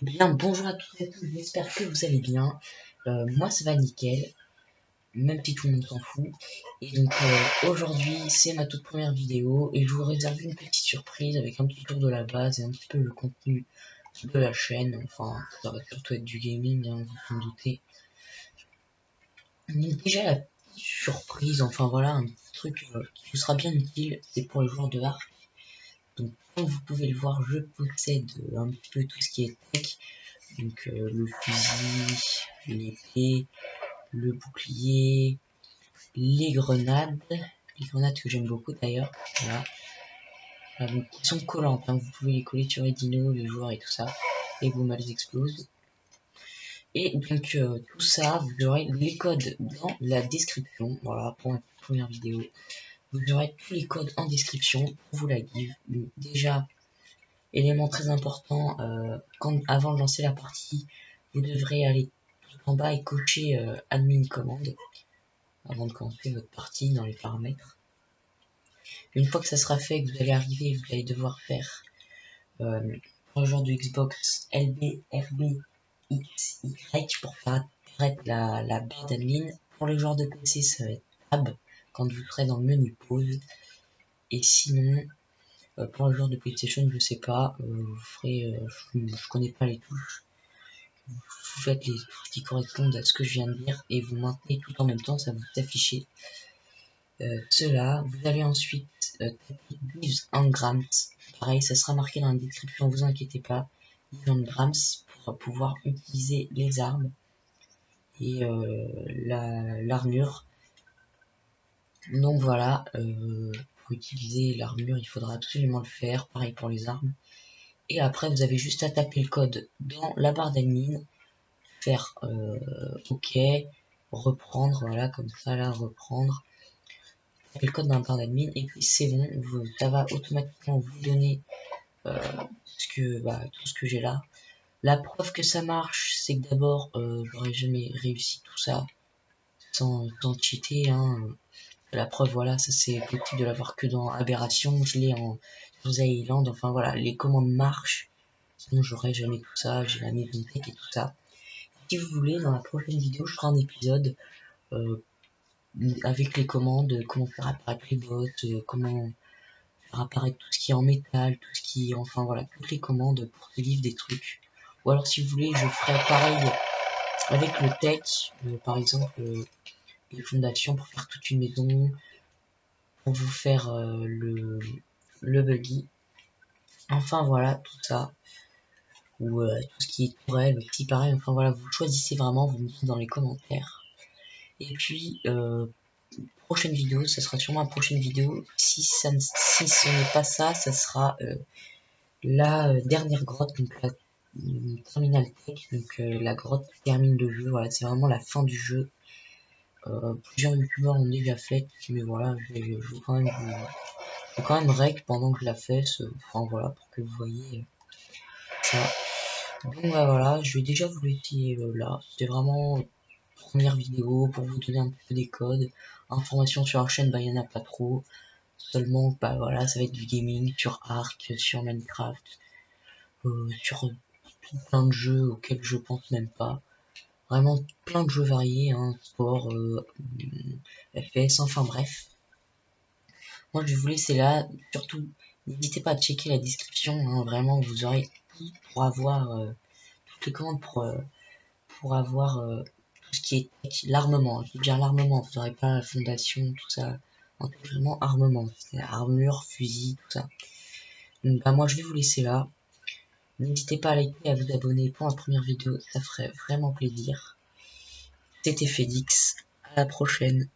Eh bien, bonjour à tous et à tous, j'espère que vous allez bien. Moi, ça va nickel, même si tout le monde s'en fout. Et donc, aujourd'hui, c'est ma toute première vidéo et je vous réserve une petite surprise avec un petit tour de la base et un petit peu le contenu de la chaîne. Enfin, ça va surtout être du gaming, hein, vous vous en doutez. Donc, déjà, la petite surprise, enfin voilà, un petit truc qui vous sera bien utile, c'est pour les joueurs de Arc. Donc, comme vous pouvez le voir, je possède un petit peu tout ce qui est tech. Donc le fusil, l'épée, le bouclier, les grenades que j'aime beaucoup d'ailleurs, voilà. Donc, qui sont collantes, hein. Vous pouvez les coller sur les dinos, les joueurs et tout ça, et boum, elles explosent. Et donc tout ça, vous aurez les codes dans la description, voilà, pour ma première vidéo. Vous aurez tous les codes en description pour vous la give. Donc, déjà, élément très important, avant de lancer la partie, vous devrez aller en bas et cocher admin commande avant de commencer votre partie dans les paramètres. Une fois que ça sera fait, que vous allez arriver, vous allez devoir faire pour le joueur de Xbox LB, RB, X, Y pour faire apparaître la barre d'admin. Pour les joueurs de PC, ça va être Tab quand vous serez dans le menu pause. Et sinon, pour les joueurs de PlayStation, je sais pas, vous ferez, je connais pas les touches. Vous faites les touches qui correspondent à ce que je viens de dire et vous maintenez tout en même temps, ça va vous afficher cela. Vous allez ensuite taper 10 en grammes. Pareil, ça sera marqué dans la description, vous inquiétez pas. 10 en grammes pour pouvoir utiliser les armes et l'armure. Donc voilà, pour utiliser l'armure, il faudra absolument le faire. Pareil pour les armes. Et après, vous avez juste à taper le code dans la barre d'admin, faire OK, reprendre, voilà, comme ça, là, reprendre. Le code d'un barre d'admin et puis c'est bon, ça va automatiquement vous donner tout ce que j'ai là. La preuve que ça marche, c'est que d'abord j'aurais jamais réussi tout ça sans cheater, hein. La preuve, voilà, ça c'est possible de l'avoir que dans Aberration, je l'ai en The Island, enfin voilà, les commandes marchent, sinon j'aurais jamais tout ça, j'ai la maison tech et tout ça. Si vous voulez, dans la prochaine vidéo, je ferai un épisode avec les commandes, comment faire apparaître les boss, comment faire apparaître tout ce qui est en métal, tout ce qui est, enfin voilà, toutes les commandes pour te livrer des trucs. Ou alors si vous voulez, je ferai pareil avec le tech, par exemple les fondations pour faire toute une maison, pour vous faire le buggy. Enfin voilà, tout ça. Ou tout ce qui est tourelle aussi pareil, enfin voilà, vous choisissez vraiment, vous me dites dans les commentaires. Et puis prochaine vidéo, ça sera sûrement la prochaine vidéo. Si ce n'est pas ça, ça sera la dernière grotte, donc la terminal tech, donc la grotte qui termine le jeu. Voilà, c'est vraiment la fin du jeu. Plusieurs youtubeurs l'ont déjà fait, mais voilà, je vais quand même rec pendant que je la fais, enfin voilà, pour que vous voyez ça. Donc bah, voilà, je vais déjà vous laisser là. C'était vraiment première vidéo pour vous donner un peu des codes. Informations sur la chaîne, bah il n'y en a pas trop. Seulement, bah voilà, ça va être du gaming sur Ark, sur Minecraft, sur plein de jeux auxquels je pense même pas. Vraiment plein de jeux variés, hein, sport, FPS, enfin bref. Moi je vais vous laisser là, surtout n'hésitez pas à checker la description, hein, vraiment vous aurez tout pour avoir toutes les commandes pour avoir tout ce qui est tech, l'armement, je veux dire l'armement, vous n'aurez pas la fondation, tout ça, non, vraiment armement, c'est armure, fusil, tout ça. Donc bah moi je vais vous laisser là. N'hésitez pas à liker et à vous abonner pour la première vidéo, ça ferait vraiment plaisir. C'était Félix, à la prochaine.